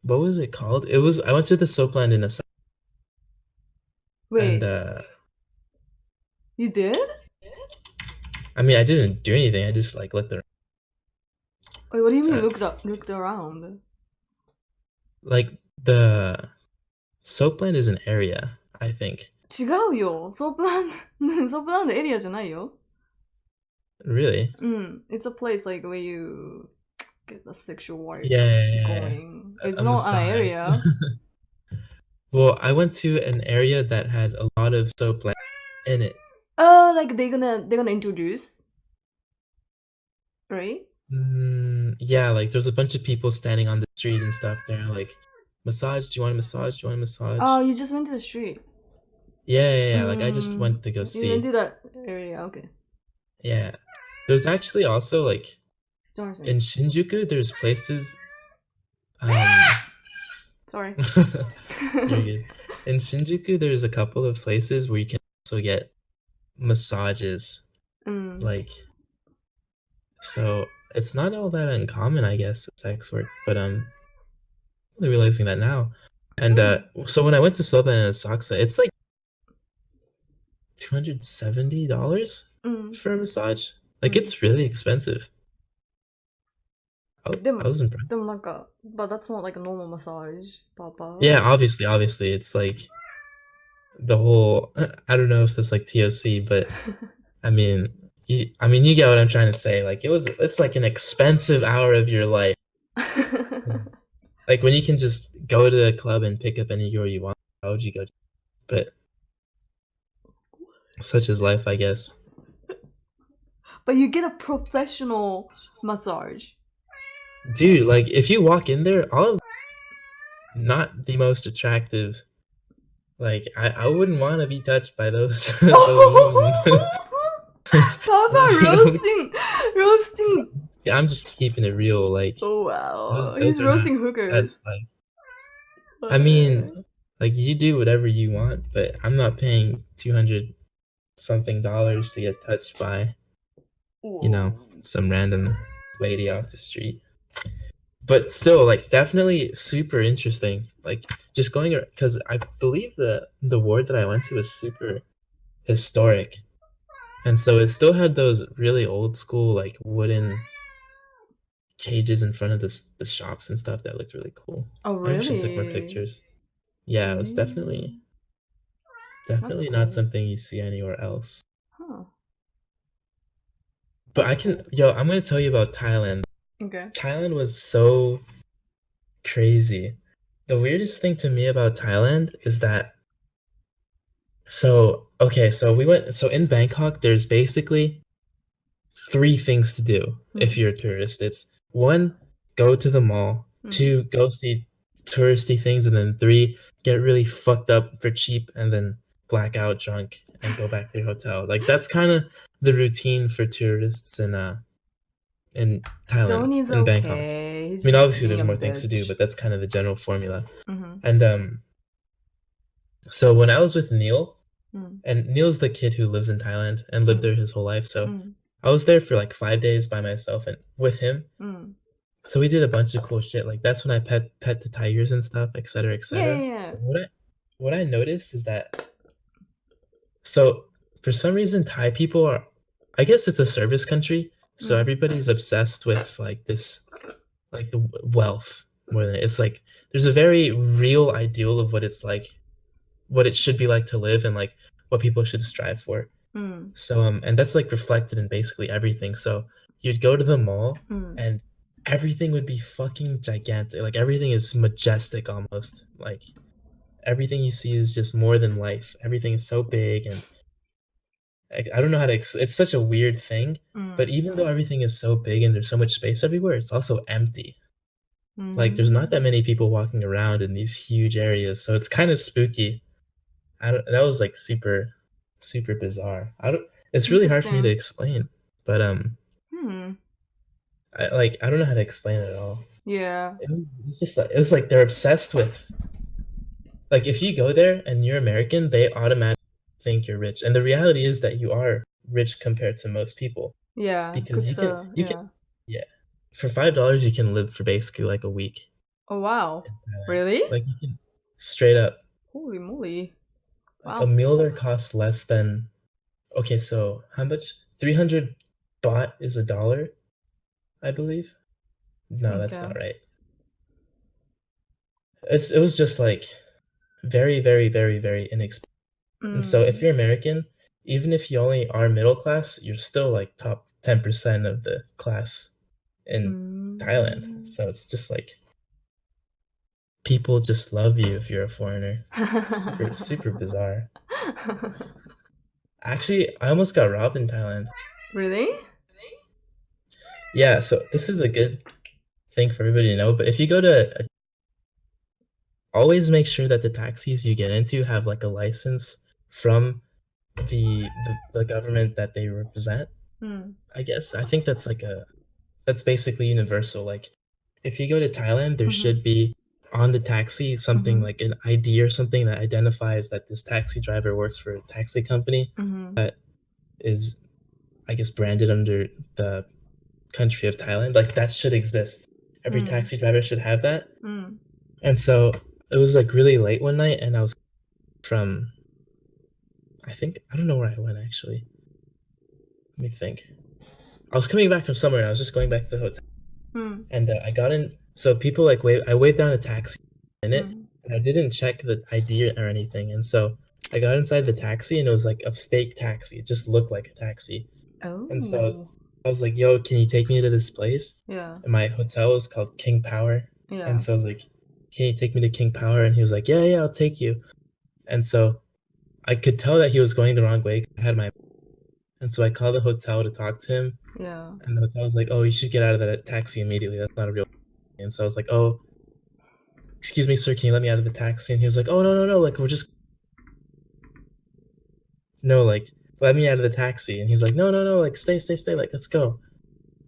What was it called? I went to the Soapland in Osaka. Wait. And you did? I mean, I didn't do anything. I just like looked around. Wait, what do you mean looked around? Like the Soapland is an area, I think. 違うよ。ソープランドエリアじゃないよ。Really? It's a place like where you get the sexual work going. It's not an area. Well, I went to an area that had a lot of Soapland in it. Oh, like they're gonna introduce, right? Yeah, like there's a bunch of people standing on the street and stuff. They're like, massage? Do you want a massage? Do you want a massage? Oh, you just went to the street. Yeah. Like I just went to go see. You went to that area, okay. Yeah, there's actually also like stores in Shinjuku. There's places. Sorry. You're good. In Shinjuku, there's a couple of places where you can also get massages. Mm. Like, so it's not all that uncommon, I guess, sex work, but really realizing that now. And so when I went to Sloban and Asakusa, it's like $270 Mm. for a massage. Like, it's really expensive. I was impressed. But that's not like a normal massage, Papa. Yeah, obviously, it's like the whole. I don't know if it's like TOC, but I mean, you get what I'm trying to say. Like, it's like an expensive hour of your life. Like when you can just go to the club and pick up any girl you want. How would you go? But such is life, I guess. But you get a professional massage. Dude, like if you walk in there, not the most attractive. Like I wouldn't want to be touched by those those women. Papa roasting. Yeah, I'm just keeping it real. Like, Oh wow, those he's are roasting not, hookers. that's like, I mean, like you do whatever you want, but I'm not paying 200 something dollars to get touched by, some random lady off the street. But still, like, definitely super interesting. Like, just going, because I believe the ward that I went to was super historic, and so it still had those really old school like wooden cages in front of the shops and stuff that looked really cool. Oh I wish I took more really? pictures. Yeah, it was definitely That's not cool. something you see anywhere else. Huh. But I'm gonna tell you about Thailand. Okay. Thailand was so crazy. The weirdest thing to me about Thailand is that so in Bangkok there's basically three things to do if you're a tourist. It's one, go to the mall, two, go see touristy things, and then three, get really fucked up for cheap and then black out drunk and go back to your hotel. Like that's kind of the routine for tourists in Thailand, Stoney's in Bangkok. okay. I mean, obviously there's more things to do, but that's kind of the general formula. And so when I was with Neil, and Neil's the kid who lives in Thailand and lived there his whole life, so I was there for like 5 days by myself and with him. So we did a bunch of cool shit. Like that's when I pet the tigers and stuff, etc., etc. Yeah. What I noticed is that so for some reason Thai people are, I guess it's a service country, so everybody's obsessed with like this, like the wealth more than it's like there's a very real ideal of what it's like, what it should be like to live, and like what people should strive for. So and that's like reflected in basically everything. So you'd go to the mall and everything would be fucking gigantic. Like everything is majestic almost. Like everything you see is just more than life. Everything is so big, and I don't know how to it's such a weird thing, but even though everything is so big and there's so much space everywhere, it's also empty. Like there's not that many people walking around in these huge areas, so it's kind of spooky. That was like super bizarre. It's really hard for me to explain, but I don't know how to explain it at all. Yeah. It was like they're obsessed with, like, if you go there and you're American, they automatically think you're rich, and the reality is that you are rich compared to most people. Yeah, because you can for $5 you can live for basically like a week. Oh wow, really? Like you can straight up. Holy moly! Wow. A meal there costs less than, okay, so how much? 300 baht is $1, I believe. No, that's not right. It was just like very, very, very, very inexpensive. And so if you're American, even if you only are middle class, you're still like top 10% of the class in Thailand. So it's just like people just love you if you're a foreigner. Super, super bizarre. Actually, I almost got robbed in Thailand. Really? Yeah, so this is a good thing for everybody to know, but if you go to always make sure that the taxis you get into have like a license from the government that they represent. I guess I think that's like that's basically universal. Like if you go to Thailand, there Mhm. should be on the taxi something Mhm. like an ID or something that identifies that this taxi driver works for a taxi company Mhm. that is, I guess, branded under the country of Thailand. Like that should exist. Every Mm. taxi driver should have that. Mm. And so it was like really late one night, and I was from, I think, I don't know where I went actually. Let me think. I was coming back from somewhere, and I was just going back to the hotel. Mm. And I got in. So people like I waved down a taxi in it, Mm. and I didn't check the ID or anything. And so I got inside the taxi, and it was like a fake taxi. It just looked like a taxi. And so Oh. I was like, "Yo, can you take me to this place?" Yeah. And my hotel was called King Power. Yeah. And so I was like, "Can you take me to King Power?" And he was like, "Yeah, yeah, I'll take you." And so I could tell that he was going the wrong way. I had my, and so I called the hotel to talk to him. Yeah. And the hotel was like, "Oh, you should get out of that taxi immediately. That's not a real." And so I was like, "Oh, excuse me, sir, can you let me out of the taxi?" And he was like, "Oh, no, no, no, like we're just, no, like let me out of the taxi." And he's like, "No, no, no, like stay, stay, stay, like let's go."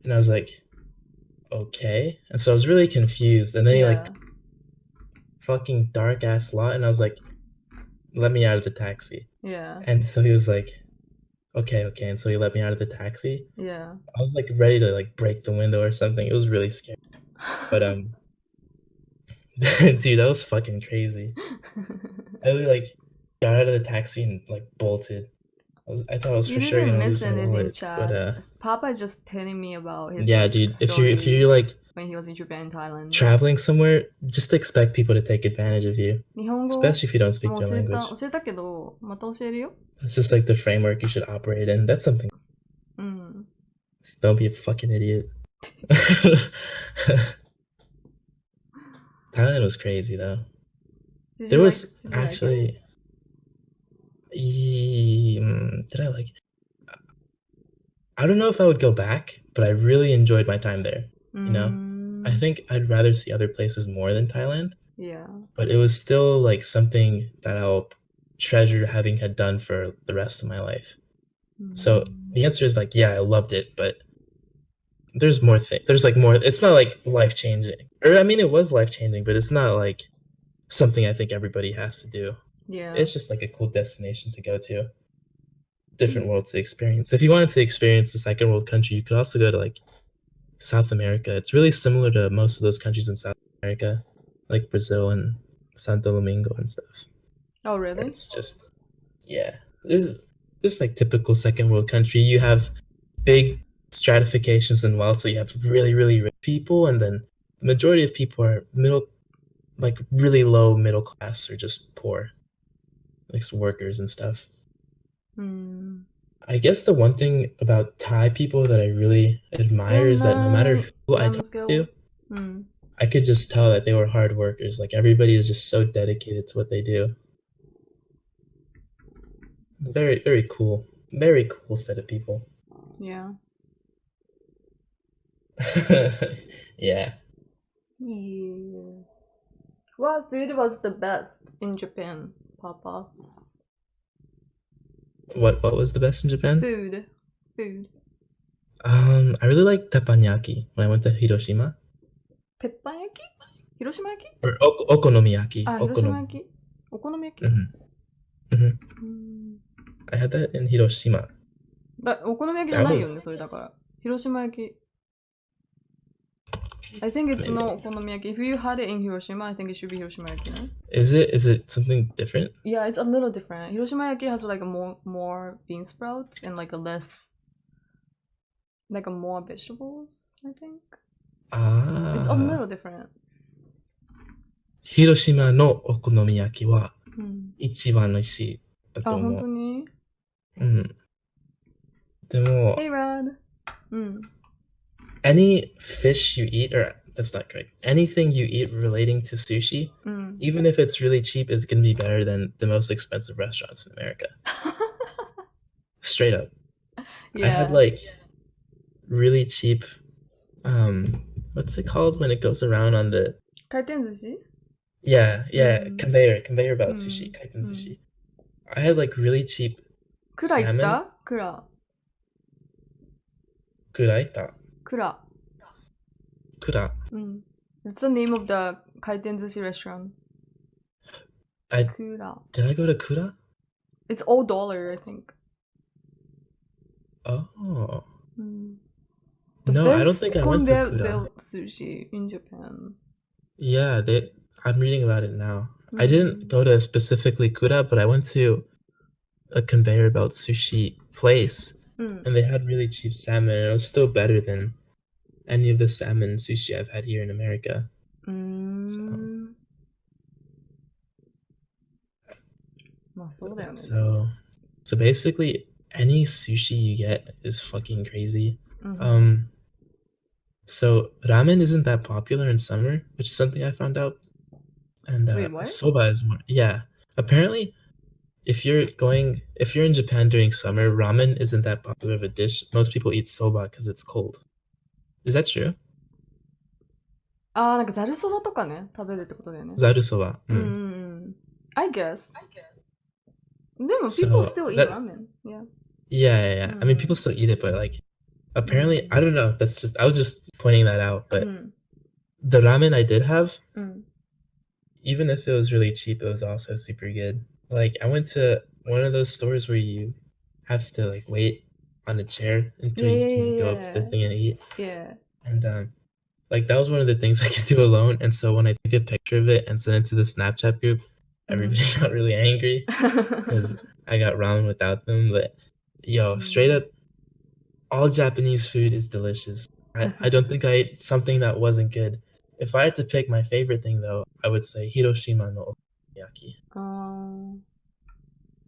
And I was like, "Okay." And so I was really confused. And then he like Yeah. fucking dark ass lot, and I was like, "Let me out of the taxi." Yeah. And so he was like, "Okay, okay." And so he let me out of the taxi. Yeah. I was like ready to like break the window or something. It was really scary. But dude, that was fucking crazy. I really like got out of the taxi and like bolted. I thought I was You for sure didn't gonna miss lose my anything, wallet, but Chad. Papa is just telling me about his yeah, like dude. If story you're like when he was in Japan and Thailand. traveling somewhere, just expect people to take advantage of you, 日本語 especially if you don't speak もう their 教えた language. 教えたけど、また教えるよ。 That's just like the framework you should operate in. That's something. うん。 Just don't be a fucking idiot. Thailand was crazy though. Did There you was like it? actually, did I like? I don't know if I would go back, but I really enjoyed my time there. You know, I think I'd rather see other places more than Thailand, Yeah. but it was still like something that I'll treasure having had done for the rest of my life. So the answer is like, yeah, I loved it, but there's more things. There's like more. It's not like life changing, or I mean, it was life changing, but it's not like something I think everybody has to do. Yeah. It's just like a cool destination to go to, different world to experience. If you wanted to experience a second world country, you could also go to like South America. It's really similar to most of those countries in South America, like Brazil and Santo Domingo and stuff. Oh, really? It's just, yeah, it's just like typical second world country. You have big stratifications in wealth, so you have really, really rich people, and then the majority of people are middle, like really low middle class or just poor, like workers and stuff. I guess the one thing about Thai people that I really admire is that no matter who I talk to, I could just tell that they were hard workers. Like everybody is just so dedicated to what they do. Very, very cool. Very cool set of people. Yeah. Yeah. Yeah. What food was the best in Japan, Papa? What was the best in Japan? Food. I really like teppanyaki when I went to Hiroshima. Teppanyaki? Hiroshima-yaki? Or okonomiyaki. Hiroshima-yaki? Okonomiyaki? I had that in Hiroshima. But お好み焼きじゃないよね、それだから。広島焼き。I think it's not お好み焼き. If you had it in Hiroshima, I think it should be Hiroshima yaki, no? Is it something different? Yeah, it's a little different. Hiroshima yaki has like a more bean sprouts and like a less, like a more vegetables, I think. It's a little different. 広島のお好み焼きは一番美味しいだと思う。あ、本当に？でも、Hey, Rad. Any fish you eat, or that's not correct, anything you eat relating to sushi, even if it's really cheap, is going to be better than the most expensive restaurants in America. Straight up. Yeah. I had like really cheap, what's it called when it goes around on the... 回転寿司? Yeah, conveyor belt sushi, kaiten sushi. I had like really cheap salmon. Kura. It's the name of the kaiten sushi restaurant. Kura. Did I go to Kura? It's all dollar, I think. Oh. The No, I don't best think I went to Kura. conveyor sushi in Japan. Yeah, I'm reading about it now. I didn't go to specifically Kura, but I went to a conveyor belt sushi place, and they had really cheap salmon, and it was still better than any of the salmon sushi I've had here in America. So basically, any sushi you get is fucking crazy. So ramen isn't that popular in summer, which is something I found out. And Wait, what? soba is more. Yeah, apparently, if you're in Japan during summer, ramen isn't that popular of a dish. Most people eat soba because it's cold. Is that true? なんかざるそばとかね、食べるってことだよね。ざるそば。I guess. でも people still eat ramen. Yeah. I mean, people still eat it, but like, apparently, I don't know. I was just pointing that out. But the ramen I did have, even if it was really cheap, it was also super good. Like, I went to one of those stores where you have to like wait on a chair until you can go up to the thing and eat. Yeah. And like that was one of the things I could do alone. And so when I took a picture of it and sent it to the Snapchat group, everybody got really angry because I got ramen without them. But yo, straight up, all Japanese food is delicious. I don't think I ate something that wasn't good. If I had to pick my favorite thing though, I would say Hiroshima no okonomiyaki.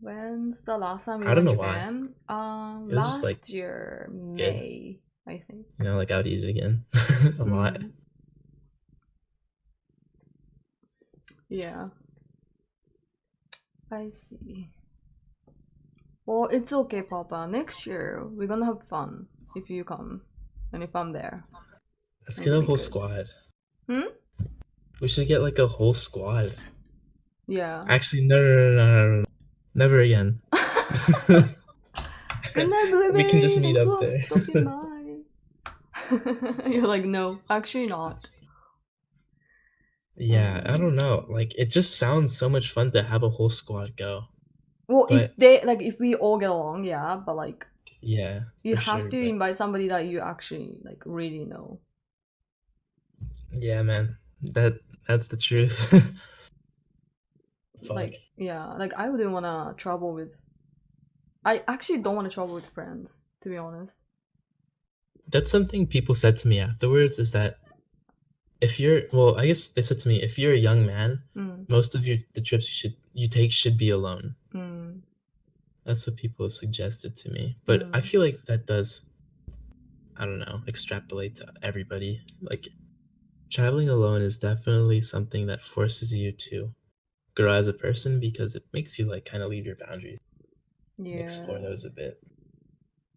When's the last time you went to Japan? Last year, May, I think. You know, like I would eat it again a lot. Yeah. I see. Well, it's okay, Papa. Next year, we're gonna have fun if you come and if I'm there. Let's get a whole squad. We should get like a whole squad. Yeah. Actually, no. Never again. Good night, Blueberry. We can just meet up there. You're like, no, actually not. Yeah, I don't know. Like, it just sounds so much fun to have a whole squad go. Well, if we all get along, yeah, but like, yeah, you have to invite somebody that you actually like really know. Yeah, man, that's the truth. Like, yeah, like I wouldn't want to travel with. I actually don't want to travel with friends, to be honest. That's something people said to me afterwards. Is that if you're I guess they said to me, if you're a young man, most of the trips you take should be alone. That's what people suggested to me. But I feel like that does, I don't know, extrapolate to everybody. Like, traveling alone is definitely something that forces you to grow as a person because it makes you like kind of leave your boundaries. Yeah. Explore those a bit.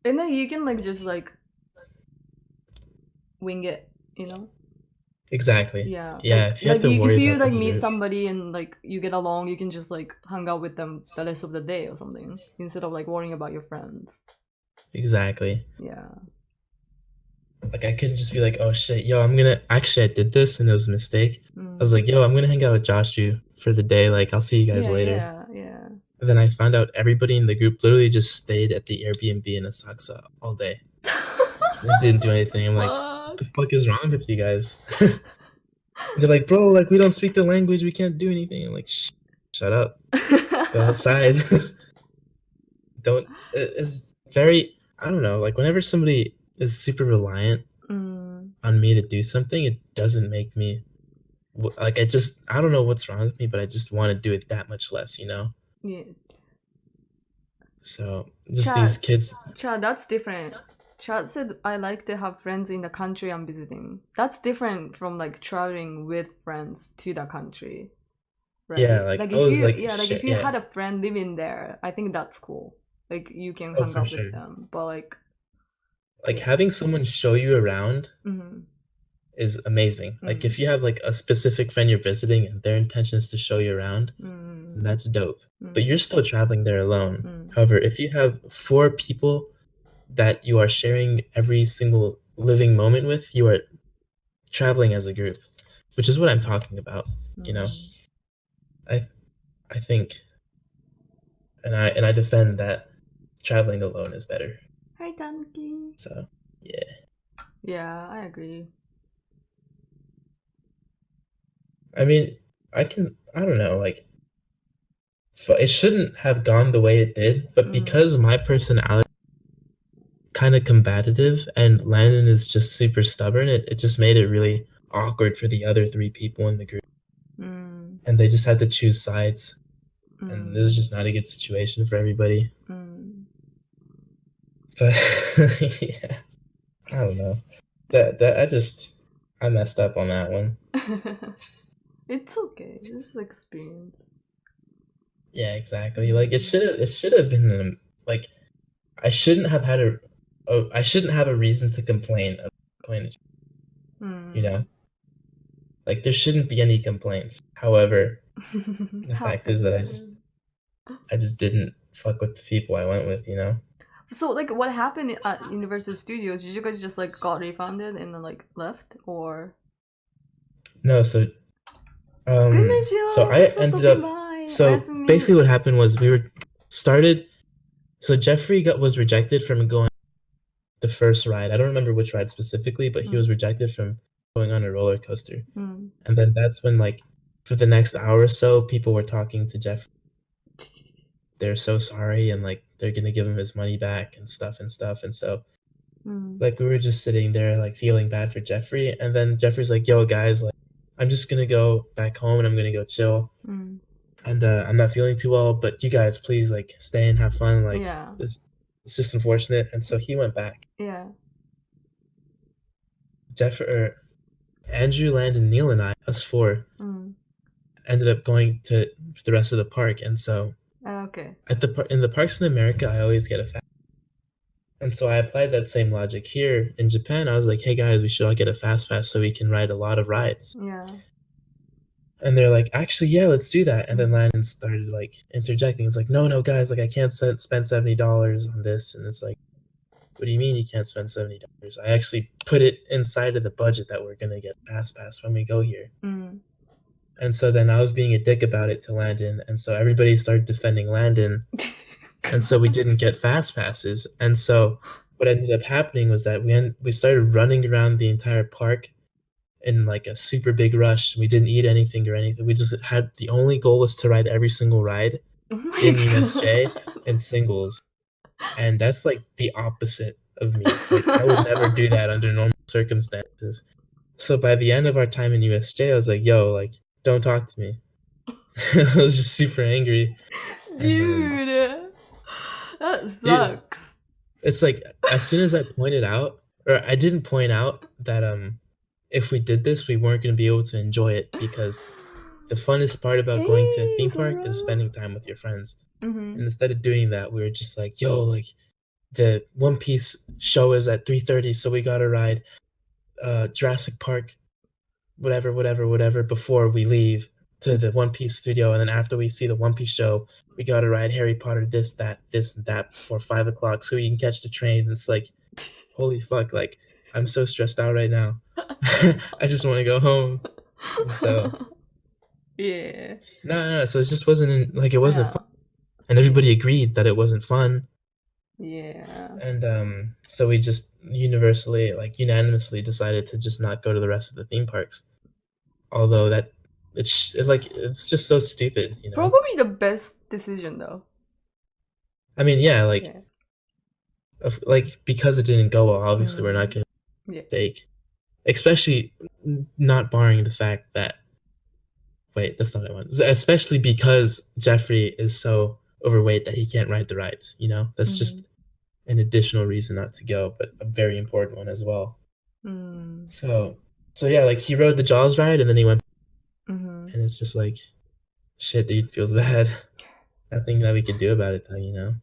And then you can like just like wing it, you know? Exactly. Yeah. Yeah. Like, if you like meet somebody and like you get along, you can just like hang out with them the rest of the day or something instead of like worrying about your friends. Exactly. Yeah. Like I couldn't just be like, oh shit, yo, I did this and it was a mistake. I was like, yo, I'm gonna hang out with Joshu for the day. Like, I'll see you guys later. Yeah. And then I found out everybody in the group literally just stayed at the Airbnb in Asakusa all day. They didn't do anything. I'm like, what the fuck is wrong with you guys? They're like, bro, like we don't speak the language, we can't do anything. I'm like, shut up. Go outside. It's very, I don't know, like whenever somebody is super reliant on me to do something, it doesn't make me like I don't know what's wrong with me, but I just want to do it that much less, you know? Yeah. So just these kids. Chad, that's different. Chad said I like to have friends in the country I'm visiting. That's different from like traveling with friends to the country. Right? Yeah, like if you had a friend living there, I think that's cool. Like you can hang out with them, but like having someone show you around is amazing. Like if you have like a specific friend you're visiting and their intention is to show you around, that's dope. But you're still traveling there alone. However, if you have 4 people that you are sharing every single living moment with, you are traveling as a group. which is what I'm talking about. You know, I think, and I defend that traveling alone is better. Hi, Tanki. So yeah. Yeah, I agree. I mean, I don't know, like, it shouldn't have gone the way it did, but because my personality kind of combative and Landon is just super stubborn, it just made it really awkward for the other 3 people in the group. And they just had to choose sides. And it was just not a good situation for everybody. But yeah, I don't know. I messed up on that one. It's okay. It's just experience. Yeah, exactly. Like it should have been like I shouldn't have had I shouldn't have a reason to complain of going to, you know? Like there shouldn't be any complaints. However, the fact is that I just didn't fuck with the people I went with, you know? So like what happened at Universal Studios? Did you guys just like got refunded and then like left or? No, so I ended up basically what happened was so Jeffrey was rejected from going the first ride. I don't remember which ride specifically, but he was rejected from going on a roller coaster. And then that's when like for the next hour or so people were talking to Jeffrey. They're so sorry and like they're gonna give him his money back and stuff. And so like we were just sitting there like feeling bad for Jeffrey, and then Jeffrey's like, yo guys, like I'm just gonna go back home and I'm gonna go chill. And I'm not feeling too well, but you guys please like stay and have fun. Like it's just unfortunate. And so he went back. Yeah. Andrew, Landon, Neil, and us 4 ended up going to the rest of the park. And so in the parks in America, I always get a fast. And so I applied that same logic here in Japan. I was like, hey guys, we should all get a fast pass so we can ride a lot of rides. Yeah. And they're like, actually, yeah, let's do that. And then Landon started like interjecting. It's like, no, guys, like I can't spend $70 on this. And it's like, what do you mean you can't spend $70? I actually put it inside of the budget that we're gonna get fast pass when we go here. And so then I was being a dick about it to Landon, and so everybody started defending Landon. And so we didn't get fast passes. And so what ended up happening was that we started running around the entire park in like a super big rush. We didn't eat anything or anything. We just had the only goal was to ride every single ride in USJ and singles. And that's like the opposite of me. Like I would never do that under normal circumstances. So by the end of our time in USJ, I was like, yo, like, don't talk to me. I was just super angry. Dude, that sucks. Dude, it's like as soon as I pointed out, or I didn't point out that if we did this, we weren't going to be able to enjoy it, because the funnest part about going to a theme park is spending time with your friends. And instead of doing that, we were just like, yo, like the One Piece show is at 3:30, so we gotta ride Jurassic Park, whatever before we leave to the One Piece studio, and then after we see the One Piece show, we gotta ride Harry Potter this and that before 5 o'clock so we can catch the train. And it's like, holy fuck, like I'm so stressed out right now. I just want to go home. And so yeah. No, so it just wasn't fun. And everybody agreed that it wasn't fun. Yeah. And so we just unanimously decided to just not go to the rest of the theme parks. Although it's just so stupid, you know. Probably the best decision though. I mean, yeah, because it didn't go well, obviously we're not going to take, especially not barring the fact that that's not what I want. Especially because Jeffrey is so overweight that he can't ride the rides, you know. That's just an additional reason not to go, but a very important one as well. So yeah, like he rode the Jaws ride and then he went and it's just like, shit, dude, feels bad. Nothing that we could do about it though, you know.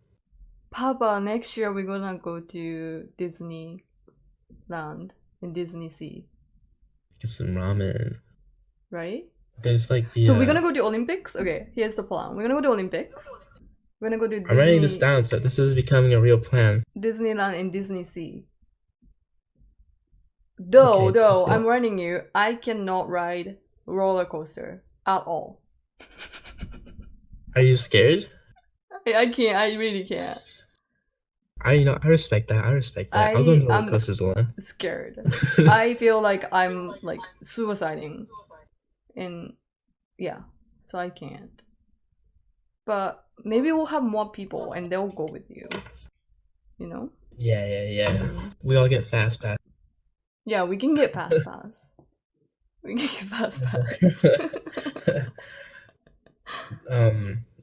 Papa, next year we're gonna go to Disneyland and Disney Sea. Get some ramen. Right? There's like so we're gonna go to Olympics? Okay, here's the plan. We're gonna go to Olympics. We're gonna go to Disney. I'm writing this down, so this is becoming a real plan. Disneyland and Disney Sea. Though, I'm warning you, I cannot ride roller coaster at all. Are you scared? I can't. I really can't. I respect that. I'll go on the roller I'm coasters alone. scared. I feel like I'm like suiciding, and yeah, so I can't. But maybe we'll have more people and they'll go with you. You know? Yeah. We all get fast pass. Yeah, we can get fast pass. We can get fast pass.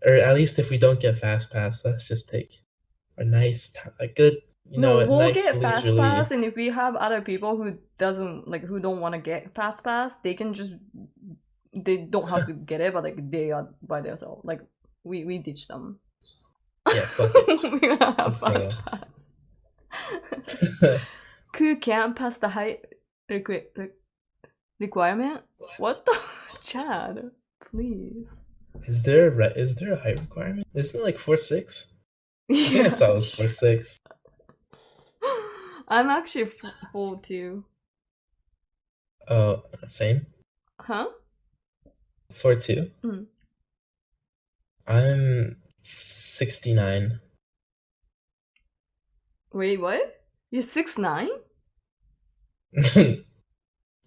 Or at least if we don't get fast pass, let's just take a good, no, we'll nice get fast leisurely. pass, and if we have other people who don't want to get fast pass, they don't have to get it, but like they are by themselves. Like we ditch them. Yeah, fuck it. We don't have Let's fast go. pass. Who can't pass the height requirement? What the Chad? Please. Is there a height requirement? Isn't it like 4'6"? I think I saw it was 4'6". I'm actually 4'2". Oh, same. Huh? 4'2". Mm. I'm 69. Wait, what? You're 6'9"?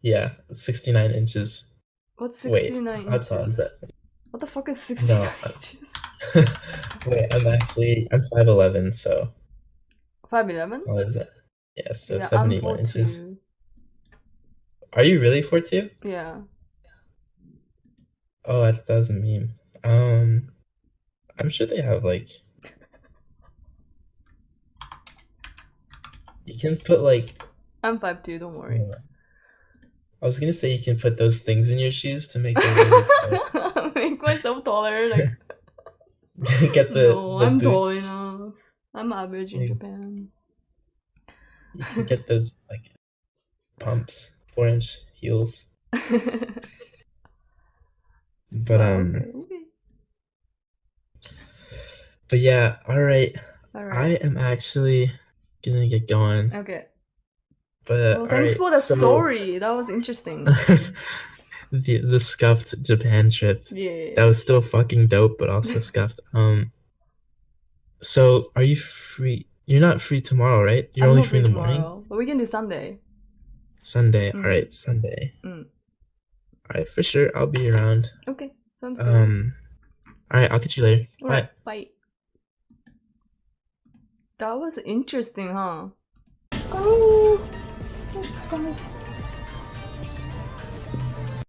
Yeah, 69 inches. What's 69 Wait, inches? how tall is that? What the fuck is 69 No. inches? Wait, I'm 5'11", so 5'11"? how is that? Yeah, so Yeah, 71 I'm 4'2". inches. Are you really 4'2"? Yeah. Oh, that was a meme. I'm sure they have like. You can put like. I'm 5'2", don't worry. I was gonna say you can put those things in your shoes to make them really tall. Make myself taller, like. Get the No, the I'm tall boots. enough. I'm average in Yeah. Japan. You can get those like pumps, 4-inch heels. But okay. But yeah, all right. All I right. am actually gonna get going. Okay. But Well, thanks for the story. That was interesting. the scuffed Japan trip. Yeah. That was still fucking dope, but also scuffed. So are you free? You're not free tomorrow, right? You're I'm only not free in the tomorrow, morning? but we can do Sunday. Sunday. Mm. All right, Sunday. Mm. All right, for sure. I'll be around. Okay, sounds good. All right, I'll catch you later. All right, bye. That was interesting, huh? Oh.